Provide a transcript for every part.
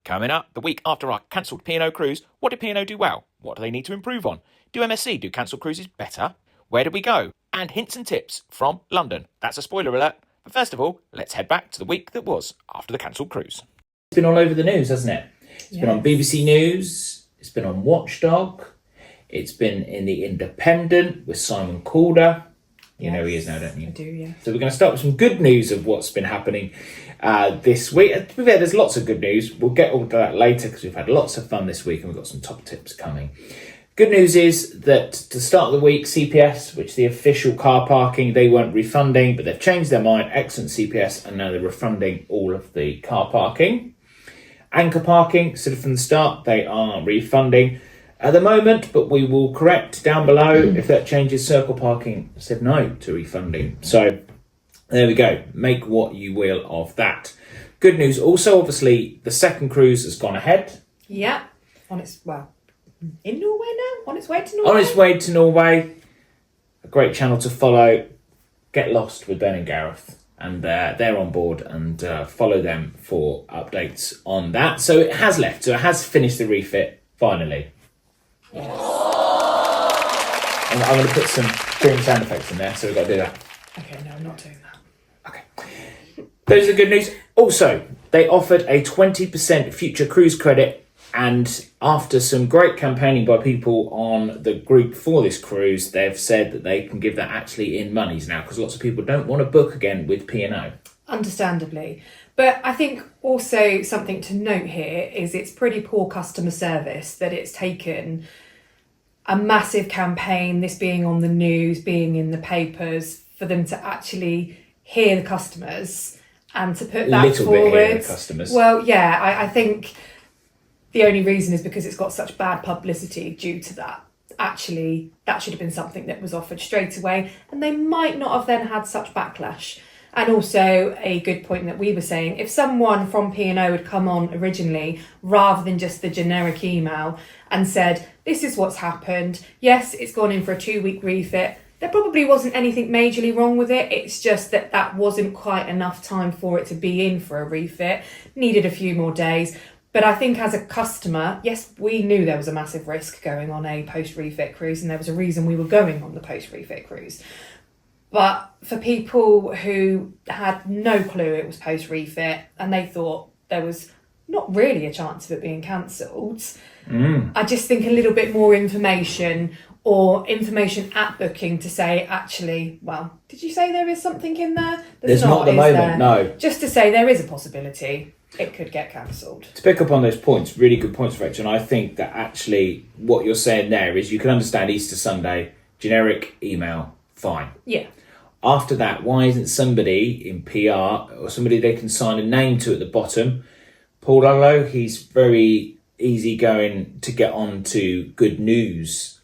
Coming up, the week after our cancelled P&O cruise, what did P&O do well? What do they need to improve on? Do MSC do cancelled cruises better? Where did we go? And hints and tips from London. That's a spoiler alert. But first of all, let's head back to the week that was after the cancelled cruise. It's been all over the news, hasn't it? It's been on BBC News, it's been on Watchdog, it's been in The Independent with Simon Calder. You know who he is now, don't you? I do, yeah. So we're going to start with some good news of what's been happening this week. And to be fair, there's lots of good news. We'll get all to that later because we've had lots of fun this week and we've got some top tips coming. Good news is that to start the week, CPS, which is the official car parking, they weren't refunding, but they've changed their mind. Excellent CPS, and now they're refunding all of the car parking. Anchor parking, sort of from the start, they are refunding at the moment, but we will correct down below if that changes. Circle parking said no to refunding. So there we go. Make what you will of that. Good news also, obviously, the second cruise has gone ahead. Yeah. In Norway now? On its way to Norway? On its way to Norway. A great channel to follow. Get Lost with Ben and Gareth. And they're on board, and follow them for updates on that. So it has left. So it has finished the refit, finally. Yes. I'm going to put some scream sound effects in there, so we've got to do that. Okay, no, I'm not doing that. Okay. Those are good news. Also, they offered a 20% future cruise credit, and after some great campaigning by people on the group for this cruise, they've said that they can give that actually in monies now, because lots of people don't want to book again with P&O. Understandably. But I think also something to note here is it's pretty poor customer service that it's taken a massive campaign, this being on the news, being in the papers, for them to actually hear the customers and to put that forward. Bit hear the customers. Well, yeah, I think the only reason is because it's got such bad publicity due to that. Actually, that should have been something that was offered straight away, and they might not have then had such backlash. And also a good point that we were saying, if someone from P&O had come on originally, rather than just the generic email, and said, this is what's happened, yes, it's gone in for a 2-week refit, there probably wasn't anything majorly wrong with it. It's just that that wasn't quite enough time for it to be in for a refit, needed a few more days. But I think as a customer, yes, we knew there was a massive risk going on a post-refit cruise, and there was a reason we were going on the post-refit cruise. But for people who had no clue it was post-refit and they thought there was not really a chance of it being cancelled, I just think a little bit more information, or information at booking to say, actually, well, did you say there is something in there? There's not at the moment, there? no. Just to say there is a possibility it could get cancelled. To pick up on those points, really good points, Rachel, and I think that actually what you're saying there is you can understand Easter Sunday, generic email, fine. Yeah. After that, why isn't somebody in PR or somebody they can sign a name to at the bottom? Paul Lullo, he's very easy going to get on to good news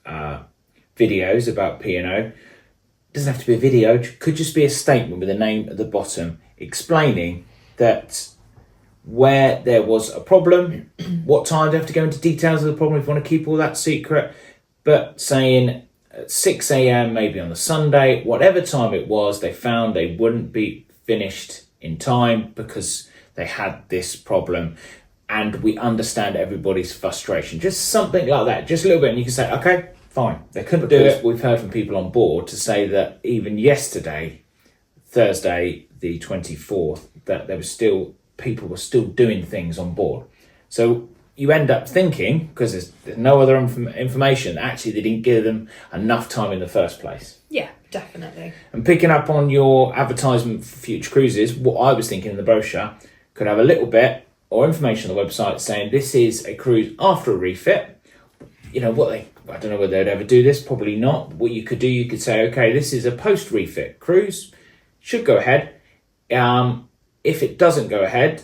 videos about P&O. Doesn't have to be a video, it could just be a statement with a name at the bottom explaining that where there was a problem, what time, they have to go into details of the problem if you want to keep all that secret, but saying at 6 a.m, maybe on the Sunday, whatever time it was, they found they wouldn't be finished in time because they had this problem. And we understand everybody's frustration. Just something like that, just a little bit. And you can say, okay, fine. They couldn't do it. We've heard from people on board to say that even yesterday, Thursday, the 24th, that there was still, people were still doing things on board. So you end up thinking, because there's no other information, actually they didn't give them enough time in the first place. Yeah, definitely. And picking up on your advertisement for future cruises, what I was thinking in the brochure could have a little bit or information on the website saying this is a cruise after a refit. You know, I don't know whether they'd ever do this, probably not. What you could do, you could say, okay, this is a post-refit cruise, should go ahead. If it doesn't go ahead,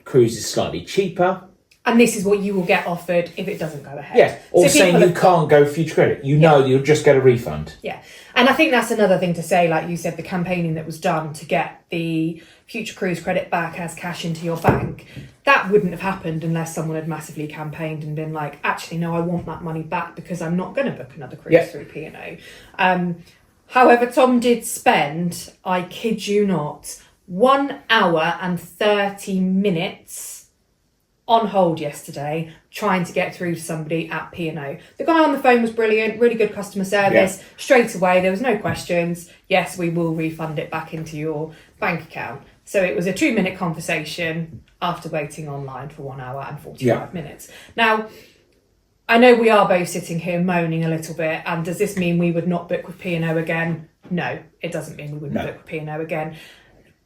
cruise is slightly cheaper. And this is what you will get offered if it doesn't go ahead. Yeah, or so saying you can't go future credit. You know that you'll just get a refund. Yeah, and I think that's another thing to say, like you said, the campaigning that was done to get the future cruise credit back as cash into your bank, that wouldn't have happened unless someone had massively campaigned and been like, actually, no, I want that money back because I'm not going to book another cruise through P&O. However, Tom did spend, I kid you not, 1 hour and 30 minutes on hold yesterday trying to get through to somebody at P&O. The guy on the phone was brilliant, really good customer service. Straight away, there was no questions. Yes, we will refund it back into your bank account. So it was a 2-minute conversation after waiting online for 1 hour and 45 minutes. Now, I know we are both sitting here moaning a little bit, and does this mean we would not book with P&O again? No, it doesn't mean we wouldn't book with P&O again.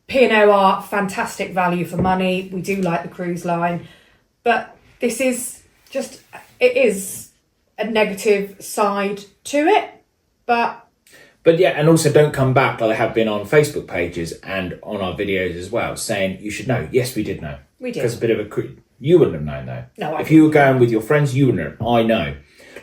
P&O are fantastic value for money. We do like the cruise line. But this is just, it is a negative side to it, but yeah, and also don't come back like they have been on Facebook pages and on our videos as well, saying you should know. Yes, we did know. We did. Because a bit of you wouldn't have known though. No, if you were going with your friends, you wouldn't have. I know.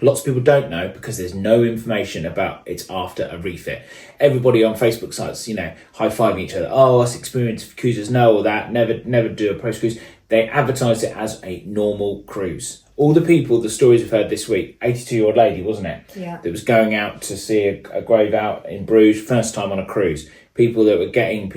Lots of people don't know because there's no information about it's after a refit. Everybody on Facebook sites, high-fiving each other. Oh, us experienced cruisers know all that. Never do a post-cruise. They advertised it as a normal cruise. All the stories we've heard this week, 82-year-old lady, wasn't it? Yeah. That was going out to see a grave out in Bruges, first time on a cruise. People that were getting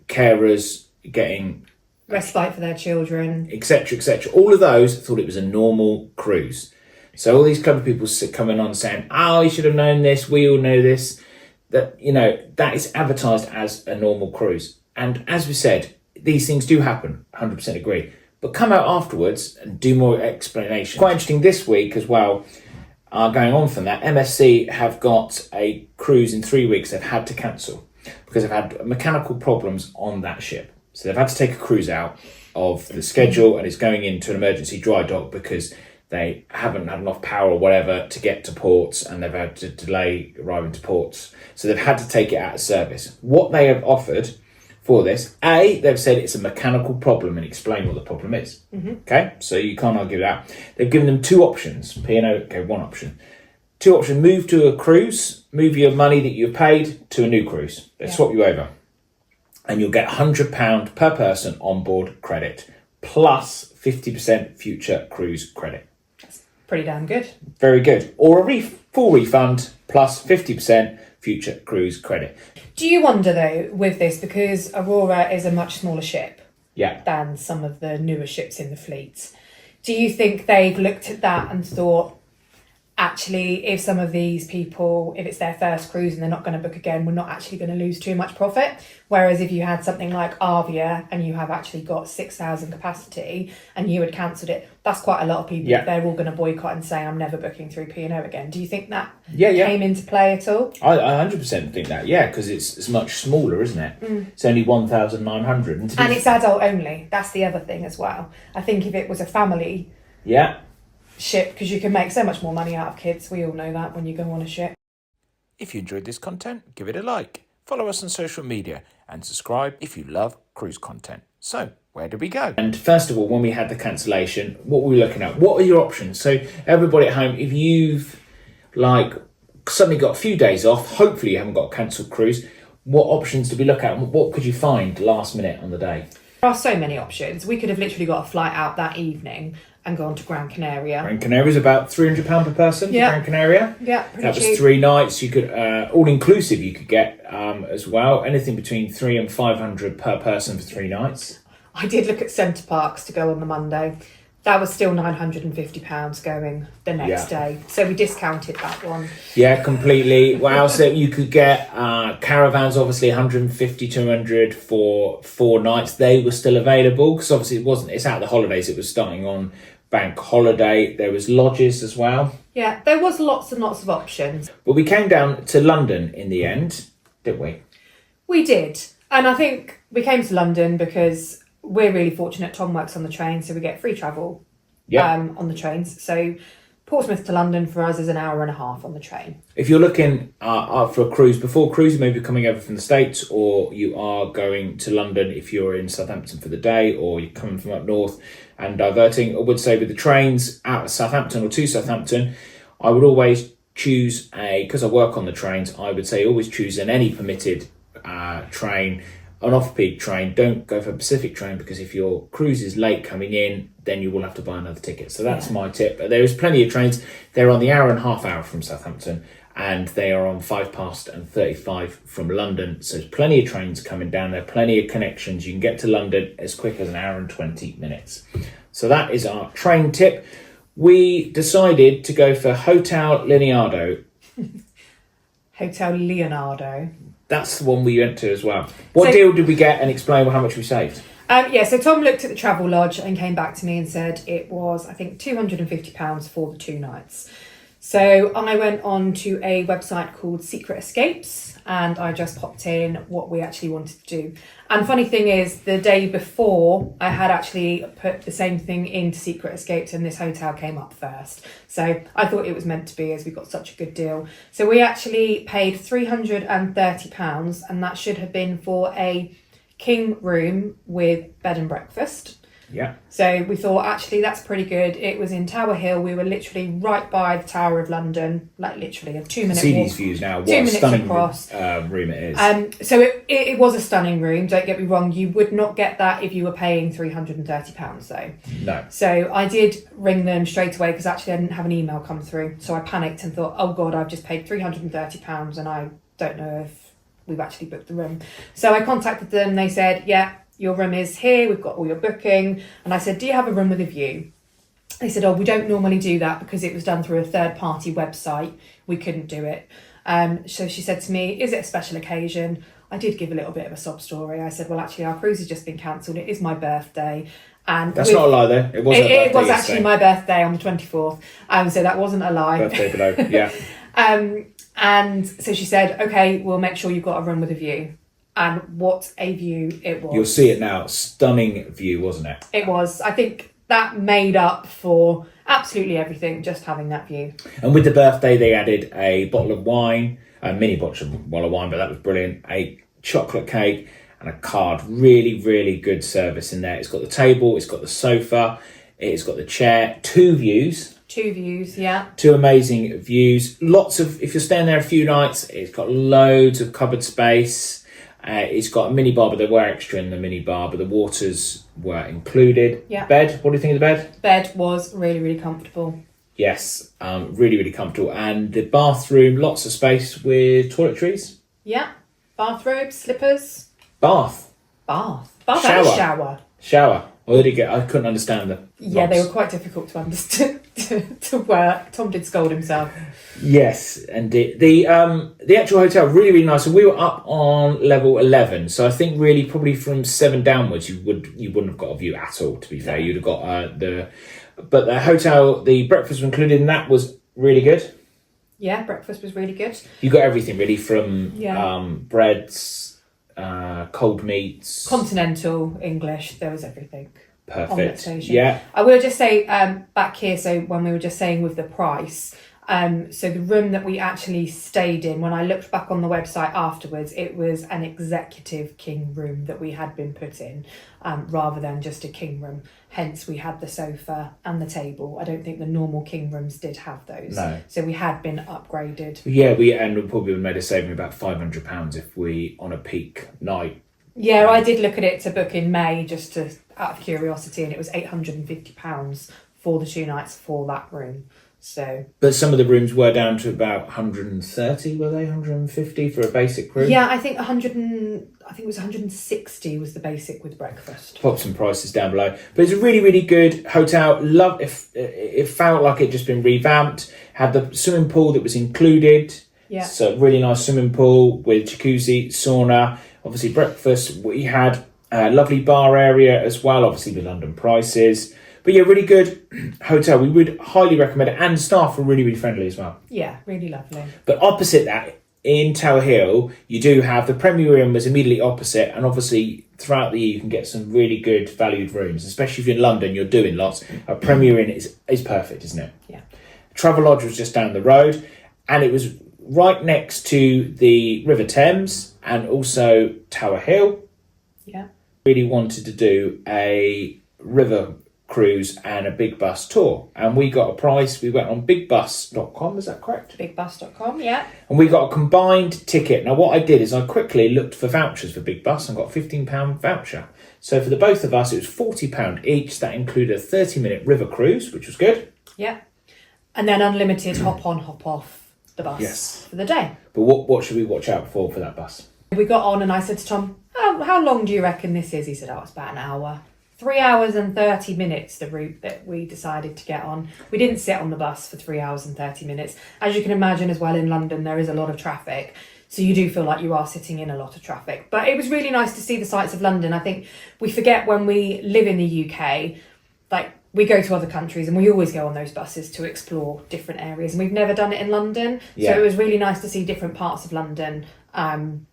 carers, getting respite for their children, etc., etc. All of those thought it was a normal cruise. So all these clever people coming on saying, oh, you should have known this, we all know this, that is advertised as a normal cruise. And as we said, these things do happen, 100% agree. But come out afterwards and do more explanation. Quite interesting this week as well, going on from that, MSC have got a cruise in 3 weeks they've had to cancel because they've had mechanical problems on that ship. So they've had to take a cruise out of the schedule and it's going into an emergency dry dock because they haven't had enough power or whatever to get to ports and they've had to delay arriving to ports. So they've had to take it out of service. What they have offered for this, they've said it's a mechanical problem and explain what the problem is. Mm-hmm. Okay, so you can't argue that. They've given them two options. P&O gave one option. Two options, move to a cruise, move your money that you've paid to a new cruise. They swap you over. And you'll get £100 per person on board credit plus 50% future cruise credit. pretty damn good. Very good. Or a full refund plus 50% future cruise credit. Do you wonder though with this, because Aurora is a much smaller ship than some of the newer ships in the fleet, do you think they've looked at that and thought, actually, if some of these people, if it's their first cruise and they're not going to book again, we're not actually going to lose too much profit? Whereas if you had something like Avia and you have actually got 6,000 capacity and you had cancelled it, that's quite a lot of people. They're all going to boycott and say, I'm never booking through P&O again. Do you think that came into play at all? I 100% think that, because it's much smaller, isn't it? It's only 1,900. And it's adult only. That's the other thing as well. I think if it was a family ship, because you can make so much more money out of kids. We all know that when you go on a ship. If you enjoyed this content, give it a like. Follow us on social media and subscribe if you love cruise content. So, where do we go? And first of all, when we had the cancellation, what were we looking at? What are your options? So everybody at home, if you've suddenly got a few days off, hopefully you haven't got a cancelled cruise, what options did we look at? What could you find last minute on the day? There are so many options. We could have literally got a flight out that evening and gone to Gran Canaria. Gran Canaria is about £300 per person for Gran Canaria. Yeah, pretty That cheap. was 3 nights. You could, all inclusive you could get as well. Anything between £300 and £500 per person for 3 nights. I did look at Centre Parks to go on the Monday. That was still £950 going the next day. So we discounted that one. Yeah, completely. Wow, so you could get caravans, obviously 150, 200 for 4 nights. They were still available because obviously it's out of the holidays. It was starting on bank holiday. There was lodges as well. Yeah, there was lots and lots of options. But we came down to London in the end, didn't we? We did. And I think we came to London because we're really fortunate. Tom works on the train, so we get free travel on the trains. So Portsmouth to London for us is an hour and a half on the train. If you're looking for a cruise, before cruise, maybe coming over from the States, or you are going to London if you're in Southampton for the day, or you're coming from up north and diverting, I would say with the trains out of Southampton or to Southampton, I would always choose because I work on the trains, I would say always choose any permitted train, an off-peak train. Don't go for a Pacific train because if your cruise is late coming in, then you will have to buy another ticket. So that's my tip. There is plenty of trains. They're on the hour and a half hour from Southampton, and they are on 35 from London. So there's plenty of trains coming down there, plenty of connections. You can get to London as quick as an hour and 20 minutes. So that is our train tip. We decided to go for Hotel Leonardo. Hotel Leonardo. That's the one we went to as well. What deal did we get, and explain how much we saved? So Tom looked at the travel lodge and came back to me and said it was, I think, £250 for the 2 nights. So I went on to a website called Secret Escapes and I just popped in what we actually wanted to do. And funny thing is, the day before, I had actually put the same thing into Secret Escapes and this hotel came up first. So I thought it was meant to be, as we got such a good deal. So we actually paid £330 and that should have been for a king room with bed and breakfast. Yeah. So we thought, actually, that's pretty good. It was in Tower Hill. We were literally right by the Tower of London, like literally a 2-minute walk. See these views now. What 2 a minutes stunning across. room it is. So it was a stunning room. Don't get me wrong. You would not get that if you were paying £330 though. No. So I did ring them straight away because actually I didn't have an email come through. So I panicked and thought, oh God, I've just paid £330 and I don't know if we've actually booked the room. So I contacted them. They said, yeah, your room is here, we've got all your booking. And I said, do you have a room with a view? They said, oh, we don't normally do that because it was done through a third-party website. We couldn't do it. So she said to me, is it a special occasion? I did give a little bit of a sob story. I said, well, actually, our cruise has just been cancelled. It is my birthday. And that's not a lie, though. It was her birthday. It was actually my birthday on the 24th. So that wasn't a lie. Birthday below, yeah. And so she said, okay, we'll make sure you've got a room with a view. And what a view it was. You'll see it now. Stunning view, wasn't it? It was. I think that made up for absolutely everything, just having that view. And with the birthday, they added a bottle of wine, a mini bottle of wine, but that was brilliant. A chocolate cake and a card. Really, really good service in there. It's got the table, it's got the sofa, it's got the chair, 2 views. 2 views, yeah. 2 amazing views. Lots of, if you're staying there a few nights, it's got loads of cupboard space. It's got a mini bar, but there were extra in the mini bar, but the waters were included. Yeah. Bed, what do you think of the bed? Bed was really, really comfortable. Yes, really, really comfortable. And the bathroom, lots of space with toiletries. Yeah. Bathrobe, slippers. Bath. Bath Shower. and shower. Shower. What did he get? I couldn't understand them. Yeah, they were quite difficult to understand to work. Tom did scold himself. Yes, and the actual hotel really, really nice. And we were up on level 11, so I think really probably from 7 downwards you wouldn't have got a view at all. To be fair, you'd have got but the hotel, the breakfast was included, and that was really good. Yeah, breakfast was really good. You got everything really from breads. Cold meats, continental English, there was everything. Perfect. On that station. Yeah. I will just say back here, so when we were just saying with the price, so the room that we actually stayed in, when I looked back on the website afterwards, it was an executive king room that we had been put in, rather than just a king room. Hence we had the sofa and the table. I don't think the normal king rooms did have those. No. So we had been upgraded. Yeah, we probably made a saving of about £500 if we, on a peak night. Yeah, I did look at it to book in May just out of curiosity, and it was £850 for the 2 nights for that room. So, but some of the rooms were down to about 130, were they? 150 for a basic room? Yeah, I think it was 160 was the basic with breakfast. Pop some prices down below. But it's a really, really good hotel. It felt like it just been revamped. Had the swimming pool that was included. Yeah. So really nice swimming pool with jacuzzi, sauna, obviously breakfast. We had a lovely bar area as well, obviously with London prices. But yeah, really good hotel. We would highly recommend it. And staff were really, really friendly as well. Yeah, really lovely. But opposite that, in Tower Hill, you do have the Premier Inn was immediately opposite. And obviously, throughout the year, you can get some really good valued rooms. Especially if you're in London, you're doing lots. A Premier Inn is perfect, isn't it? Yeah. Travelodge was just down the road. And it was right next to the River Thames and also Tower Hill. Yeah. Really wanted to do a river cruise and a big bus tour, and we got a price. We went on bigbus.com, is that correct? Bigbus.com, yeah. And we got a combined ticket. Now what I did is I quickly looked for vouchers for Big Bus and got a £15 voucher. So for the both of us it was £40 each. That included a 30-minute river cruise, which was good. Yeah. And then unlimited hop on, hop off the the bus Yes. for the day. But what should we watch out for that bus? We got on and I said to Tom, how long do you reckon this is? He said, it's about an hour. 3 hours and 30 minutes, the route that we decided to get on. We didn't sit on the bus for 3 hours and 30 minutes. As you can imagine as well, in London, there is a lot of traffic. So you do feel like you are sitting in a lot of traffic. But it was really nice to see the sights of London. I think we forget when we live in the UK, like we go to other countries and we always go on those buses to explore different areas. And we've never done it in London. Yeah. So it was really nice to see different parts of London and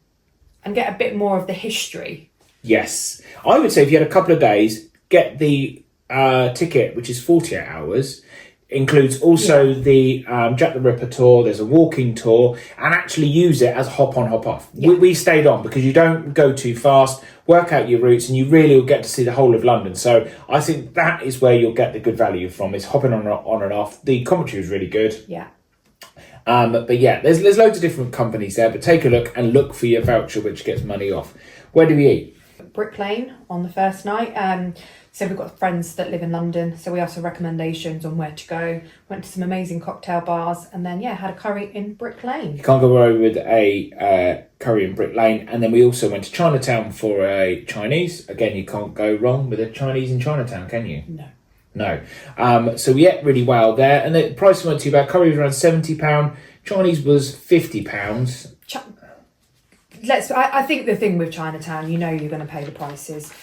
get a bit more of the history. Yes. I would say if you had a couple of days, get the ticket, which is 48 hours. Includes also the Jack the Ripper tour. There's a walking tour, and actually use it as a hop on, hop off. Yeah. We stayed on because you don't go too fast, work out your routes, and you really will get to see the whole of London. So I think that is where you'll get the good value from, is hopping on and off. The commentary was really good. Yeah. But yeah, there's loads of different companies there, but take a look and look for your voucher, which gets money off. Where do we eat? Brick Lane on the first night. So we've got friends that live in London, so we asked for recommendations on where to go. Went to some amazing cocktail bars, and then had a curry in Brick Lane. You can't go wrong with a curry in Brick Lane. And then we also went to Chinatown for a Chinese. Again, you can't go wrong with a Chinese in Chinatown, can you? No. So we ate really well there, and the price weren't too bad. Curry was around £70. Chinese was £50. I think the thing with Chinatown, you're going to pay the prices.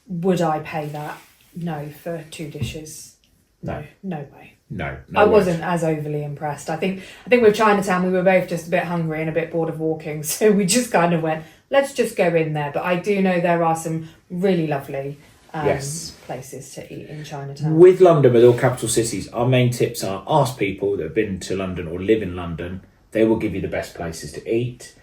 Would I pay that? No, for 2 dishes. No way. No, I wasn't as overly impressed. I think with Chinatown we were both just a bit hungry and a bit bored of walking, so we just kind of went, let's just go in there. But I do know there are some really lovely places to eat in Chinatown. With London, with all capital cities, our main tips are ask people that have been to London or live in London. They will give you the best places to eat.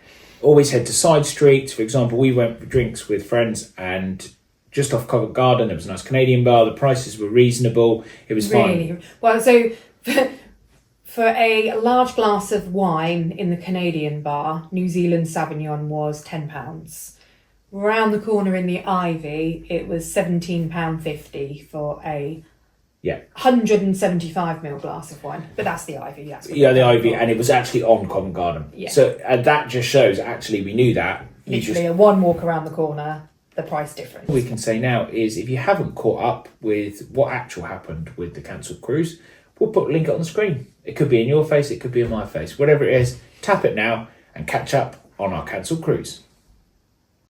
Always head to side streets. For example, we went for drinks with friends, and just off Covent Garden, there was a nice Canadian bar. The prices were reasonable. It was fine. Well, so for a large glass of wine in the Canadian bar, New Zealand Sauvignon was £10. Round the corner in the Ivy, it was £17.50 for a 175ml glass of wine. But that's the Ivy. The Ivy, and it was actually on Covent Garden. Yeah. So that just shows, actually, we knew that. Literally a one walk around the corner, the price difference. What we can say now is, if you haven't caught up with what actually happened with the cancelled cruise, we'll put a link on the screen. It could be in your face, it could be in my face. Whatever it is, tap it now and catch up on our cancelled cruise.